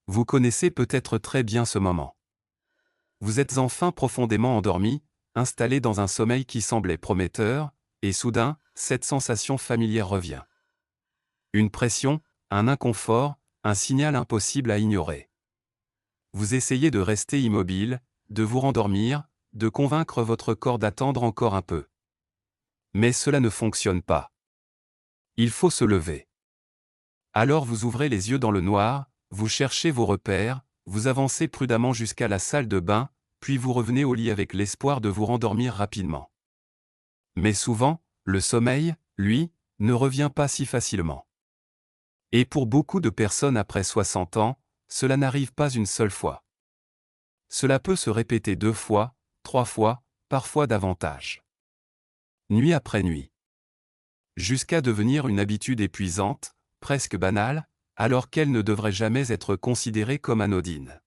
Vous connaissez peut-être très bien ce moment. Vous êtes enfin profondément endormi, installé dans un sommeil qui semblait prometteur, et soudain, cette sensation familière revient. Une pression, un inconfort, un signal impossible à ignorer. Vous essayez de rester immobile, de vous rendormir, de convaincre votre corps d'attendre encore un peu. Mais cela ne fonctionne pas. Il faut se lever. Alors vous ouvrez les yeux dans le noir, vous cherchez vos repères, vous avancez prudemment jusqu'à la salle de bain, puis vous revenez au lit avec l'espoir de vous rendormir rapidement. Mais souvent, le sommeil, lui, ne revient pas si facilement. Et pour beaucoup de personnes après 60 ans, cela n'arrive pas une seule fois. Cela peut se répéter 2 fois, 3 fois, parfois davantage. Nuit après nuit. Jusqu'à devenir une habitude épuisante, presque banale, alors qu'elle ne devrait jamais être considérée comme anodine.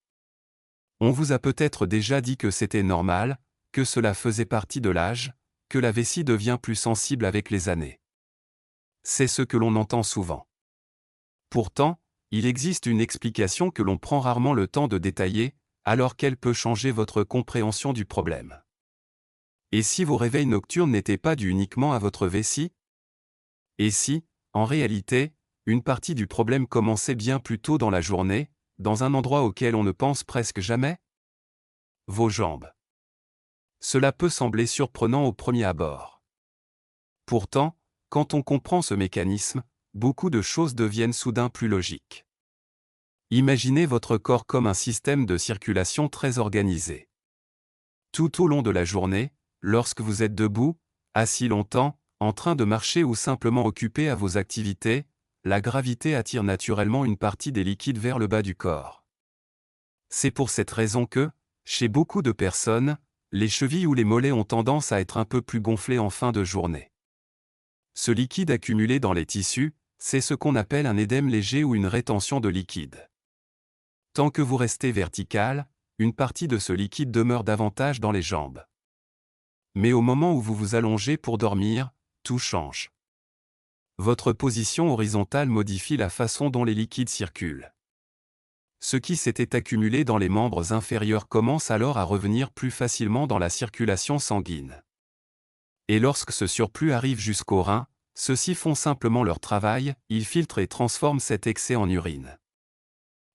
On vous a peut-être déjà dit que c'était normal, que cela faisait partie de l'âge, que la vessie devient plus sensible avec les années. C'est ce que l'on entend souvent. Pourtant, il existe une explication que l'on prend rarement le temps de détailler, alors qu'elle peut changer votre compréhension du problème. Et si vos réveils nocturnes n'étaient pas dus uniquement à votre vessie? Et si, en réalité, une partie du problème commençait bien plus tôt dans la journée, dans un endroit auquel on ne pense presque jamais? Vos jambes. Cela peut sembler surprenant au premier abord. Pourtant, quand on comprend ce mécanisme, beaucoup de choses deviennent soudain plus logiques. Imaginez votre corps comme un système de circulation très organisé. Tout au long de la journée, lorsque vous êtes debout, assis longtemps, en train de marcher ou simplement occupé à vos activités, la gravité attire naturellement une partie des liquides vers le bas du corps. C'est pour cette raison que, chez beaucoup de personnes, les chevilles ou les mollets ont tendance à être un peu plus gonflés en fin de journée. Ce liquide accumulé dans les tissus, c'est ce qu'on appelle un édème léger ou une rétention de liquide. Tant que vous restez vertical, une partie de ce liquide demeure davantage dans les jambes. Mais au moment où vous vous allongez pour dormir, tout change. Votre position horizontale modifie la façon dont les liquides circulent. Ce qui s'était accumulé dans les membres inférieurs commence alors à revenir plus facilement dans la circulation sanguine. Et lorsque ce surplus arrive jusqu'aux reins, ceux-ci font simplement leur travail, ils filtrent et transforment cet excès en urine.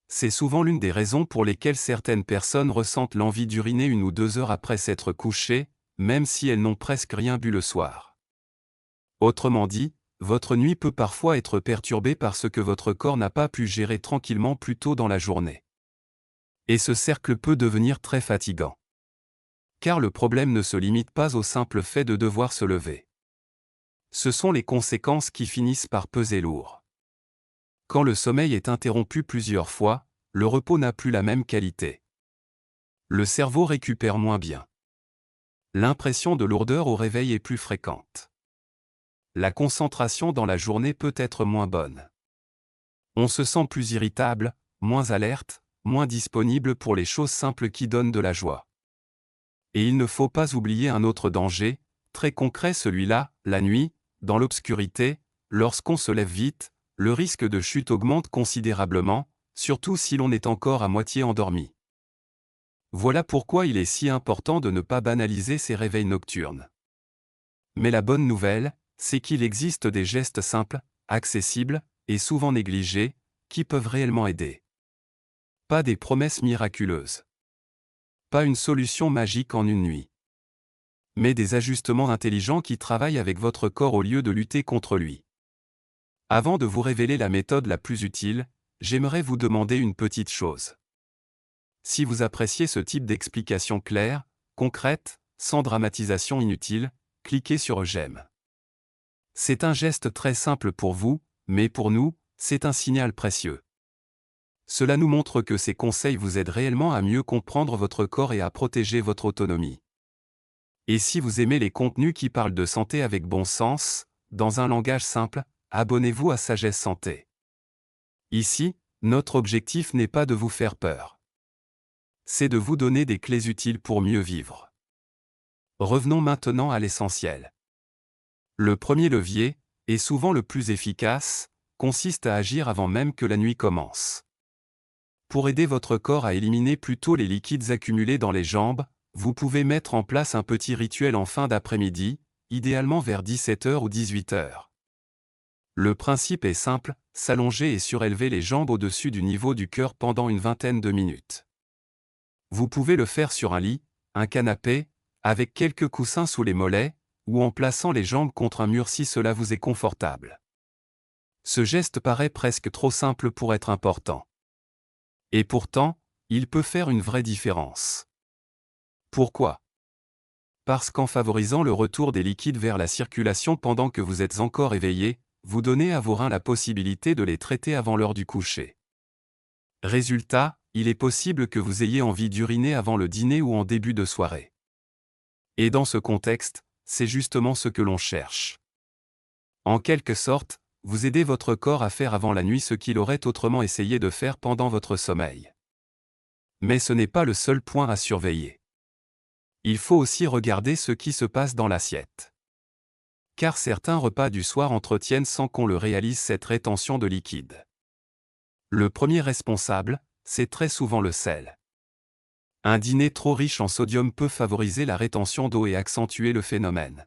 C'est souvent l'une des raisons pour lesquelles certaines personnes ressentent l'envie d'uriner 1 ou 2 heures après s'être couchées, même si elles n'ont presque rien bu le soir. Autrement dit, votre nuit peut parfois être perturbée par ce que votre corps n'a pas pu gérer tranquillement plus tôt dans la journée. Et ce cercle peut devenir très fatigant. Car le problème ne se limite pas au simple fait de devoir se lever. Ce sont les conséquences qui finissent par peser lourd. Quand le sommeil est interrompu plusieurs fois, le repos n'a plus la même qualité. Le cerveau récupère moins bien. L'impression de lourdeur au réveil est plus fréquente. La concentration dans la journée peut être moins bonne. On se sent plus irritable, moins alerte, moins disponible pour les choses simples qui donnent de la joie. Et il ne faut pas oublier un autre danger, très concret celui-là, la nuit, dans l'obscurité, lorsqu'on se lève vite, le risque de chute augmente considérablement, surtout si l'on est encore à moitié endormi. Voilà pourquoi il est si important de ne pas banaliser ces réveils nocturnes. Mais la bonne nouvelle, c'est qu'il existe des gestes simples, accessibles, et souvent négligés, qui peuvent réellement aider. Pas des promesses miraculeuses. Pas une solution magique en une nuit. Mais des ajustements intelligents qui travaillent avec votre corps au lieu de lutter contre lui. Avant de vous révéler la méthode la plus utile, j'aimerais vous demander une petite chose. Si vous appréciez ce type d'explication claire, concrète, sans dramatisation inutile, cliquez sur j'aime. C'est un geste très simple pour vous, mais pour nous, c'est un signal précieux. Cela nous montre que ces conseils vous aident réellement à mieux comprendre votre corps et à protéger votre autonomie. Et si vous aimez les contenus qui parlent de santé avec bon sens, dans un langage simple, abonnez-vous à Sagesse Santé. Ici, notre objectif n'est pas de vous faire peur. C'est de vous donner des clés utiles pour mieux vivre. Revenons maintenant à l'essentiel. Le premier levier, et souvent le plus efficace, consiste à agir avant même que la nuit commence. Pour aider votre corps à éliminer plus tôt les liquides accumulés dans les jambes, vous pouvez mettre en place un petit rituel en fin d'après-midi, idéalement vers 17 h ou 18 h. Le principe est simple, s'allonger et surélever les jambes au-dessus du niveau du cœur pendant une vingtaine de minutes. Vous pouvez le faire sur un lit, un canapé, avec quelques coussins sous les mollets, ou en plaçant les jambes contre un mur si cela vous est confortable. Ce geste paraît presque trop simple pour être important. Et pourtant, il peut faire une vraie différence. Pourquoi ? Parce qu'en favorisant le retour des liquides vers la circulation pendant que vous êtes encore éveillé, vous donnez à vos reins la possibilité de les traiter avant l'heure du coucher. Résultat, il est possible que vous ayez envie d'uriner avant le dîner ou en début de soirée. Et dans ce contexte, c'est justement ce que l'on cherche. En quelque sorte, vous aidez votre corps à faire avant la nuit ce qu'il aurait autrement essayé de faire pendant votre sommeil. Mais ce n'est pas le seul point à surveiller. Il faut aussi regarder ce qui se passe dans l'assiette. Car certains repas du soir entretiennent sans qu'on le réalise cette rétention de liquide. Le premier responsable, c'est très souvent le sel. Un dîner trop riche en sodium peut favoriser la rétention d'eau et accentuer le phénomène.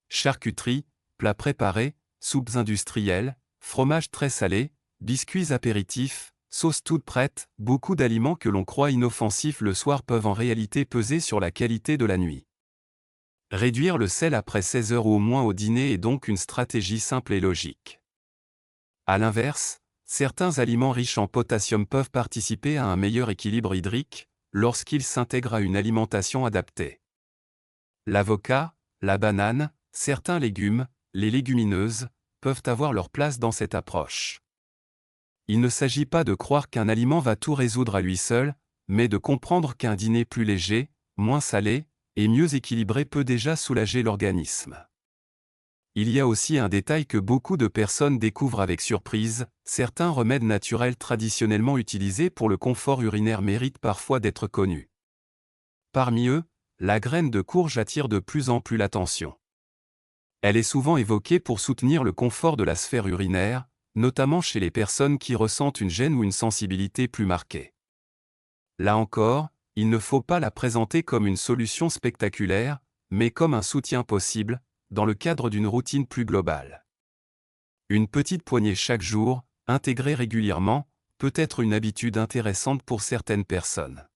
Charcuterie, plats préparés, soupes industrielles, fromages très salés, biscuits apéritifs, sauces toutes prêtes, beaucoup d'aliments que l'on croit inoffensifs le soir peuvent en réalité peser sur la qualité de la nuit. Réduire le sel après 16 h ou au moins au dîner est donc une stratégie simple et logique. À l'inverse, certains aliments riches en potassium peuvent participer à un meilleur équilibre hydrique, lorsqu'ils s'intègrent à une alimentation adaptée. L'avocat, la banane, certains légumes, les légumineuses, peuvent avoir leur place dans cette approche. Il ne s'agit pas de croire qu'un aliment va tout résoudre à lui seul, mais de comprendre qu'un dîner plus léger, moins salé, et mieux équilibré peut déjà soulager l'organisme. Il y a aussi un détail que beaucoup de personnes découvrent avec surprise, certains remèdes naturels traditionnellement utilisés pour le confort urinaire méritent parfois d'être connus. Parmi eux, la graine de courge attire de plus en plus l'attention. Elle est souvent évoquée pour soutenir le confort de la sphère urinaire, notamment chez les personnes qui ressentent une gêne ou une sensibilité plus marquée. Là encore, il ne faut pas la présenter comme une solution spectaculaire, mais comme un soutien possible, dans le cadre d'une routine plus globale. Une petite poignée chaque jour, intégrée régulièrement, peut être une habitude intéressante pour certaines personnes.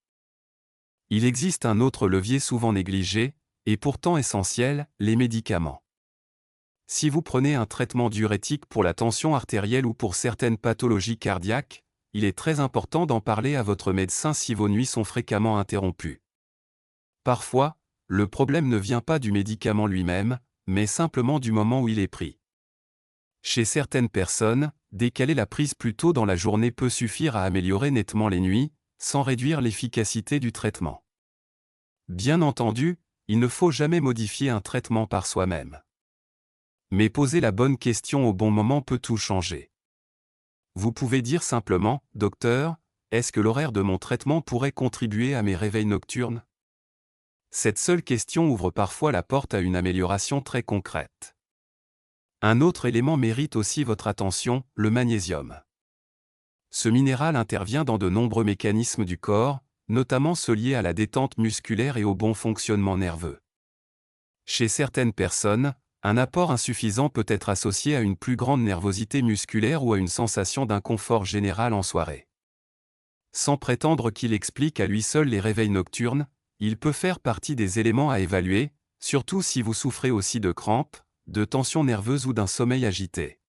Il existe un autre levier souvent négligé, et pourtant essentiel, les médicaments. Si vous prenez un traitement diurétique pour la tension artérielle ou pour certaines pathologies cardiaques, il est très important d'en parler à votre médecin si vos nuits sont fréquemment interrompues. Parfois, le problème ne vient pas du médicament lui-même, mais simplement du moment où il est pris. Chez certaines personnes, décaler la prise plus tôt dans la journée peut suffire à améliorer nettement les nuits, sans réduire l'efficacité du traitement. Bien entendu, il ne faut jamais modifier un traitement par soi-même. Mais poser la bonne question au bon moment peut tout changer. Vous pouvez dire simplement, « Docteur, est-ce que l'horaire de mon traitement pourrait contribuer à mes réveils nocturnes ?» Cette seule question ouvre parfois la porte à une amélioration très concrète. Un autre élément mérite aussi votre attention, le magnésium. Ce minéral intervient dans de nombreux mécanismes du corps, notamment ceux liés à la détente musculaire et au bon fonctionnement nerveux. Chez certaines personnes, un apport insuffisant peut être associé à une plus grande nervosité musculaire ou à une sensation d'inconfort général en soirée. Sans prétendre qu'il explique à lui seul les réveils nocturnes, il peut faire partie des éléments à évaluer, surtout si vous souffrez aussi de crampes, de tensions nerveuses ou d'un sommeil agité.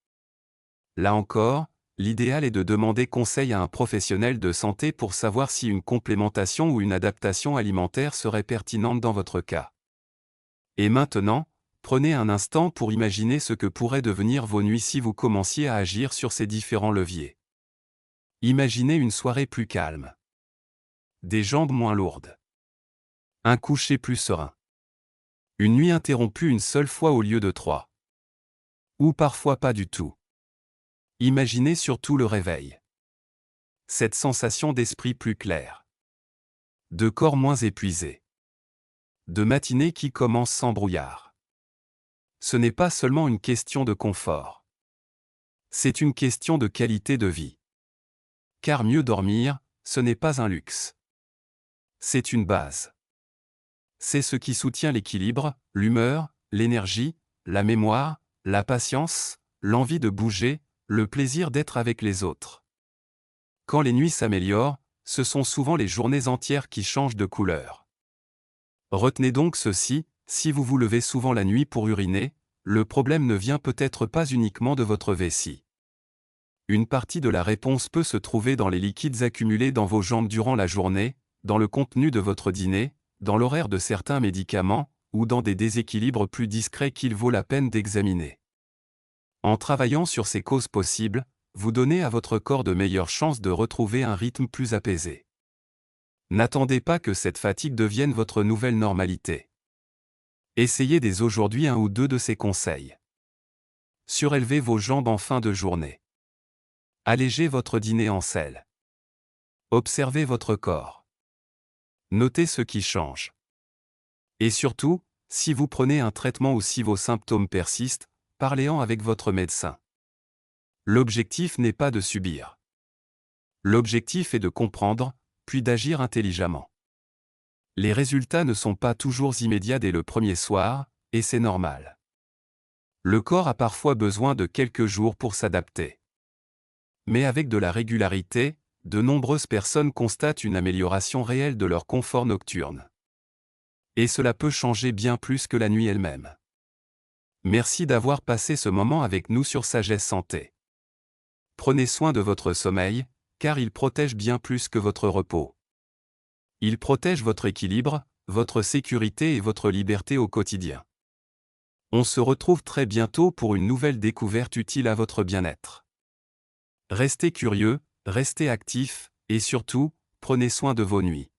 Là encore, l'idéal est de demander conseil à un professionnel de santé pour savoir si une complémentation ou une adaptation alimentaire serait pertinente dans votre cas. Et maintenant, prenez un instant pour imaginer ce que pourraient devenir vos nuits si vous commenciez à agir sur ces différents leviers. Imaginez une soirée plus calme. Des jambes moins lourdes. Un coucher plus serein. Une nuit interrompue une seule fois au lieu de 3. Ou parfois pas du tout. Imaginez surtout le réveil. Cette sensation d'esprit plus clair. De corps moins épuisé. De matinée qui commence sans brouillard. Ce n'est pas seulement une question de confort. C'est une question de qualité de vie. car mieux dormir, ce n'est pas un luxe. C'est une base. C'est ce qui soutient l'équilibre, l'humeur, l'énergie, la mémoire, la patience, l'envie de bouger, le plaisir d'être avec les autres. Quand les nuits s'améliorent, ce sont souvent les journées entières qui changent de couleur. Retenez donc ceci, si vous vous levez souvent la nuit pour uriner, le problème ne vient peut-être pas uniquement de votre vessie. Une partie de la réponse peut se trouver dans les liquides accumulés dans vos jambes durant la journée, dans le contenu de votre dîner, dans l'horaire de certains médicaments, ou dans des déséquilibres plus discrets qu'il vaut la peine d'examiner. En travaillant sur ces causes possibles, vous donnez à votre corps de meilleures chances de retrouver un rythme plus apaisé. N'attendez pas que cette fatigue devienne votre nouvelle normalité. Essayez dès aujourd'hui un ou deux de ces conseils. Surélevez vos jambes en fin de journée. Allégez votre dîner en sel. Observez votre corps. Notez ce qui change. Et surtout, si vous prenez un traitement ou si vos symptômes persistent, parlez-en avec votre médecin. L'objectif n'est pas de subir. L'objectif est de comprendre, puis d'agir intelligemment. Les résultats ne sont pas toujours immédiats dès le premier soir, et c'est normal. Le corps a parfois besoin de quelques jours pour s'adapter. Mais avec de la régularité, de nombreuses personnes constatent une amélioration réelle de leur confort nocturne. Et cela peut changer bien plus que la nuit elle-même. Merci d'avoir passé ce moment avec nous sur Sagesse Santé. Prenez soin de votre sommeil, car il protège bien plus que votre repos. Il protège votre équilibre, votre sécurité et votre liberté au quotidien. On se retrouve très bientôt pour une nouvelle découverte utile à votre bien-être. Restez curieux, restez actifs, et surtout, prenez soin de vos nuits.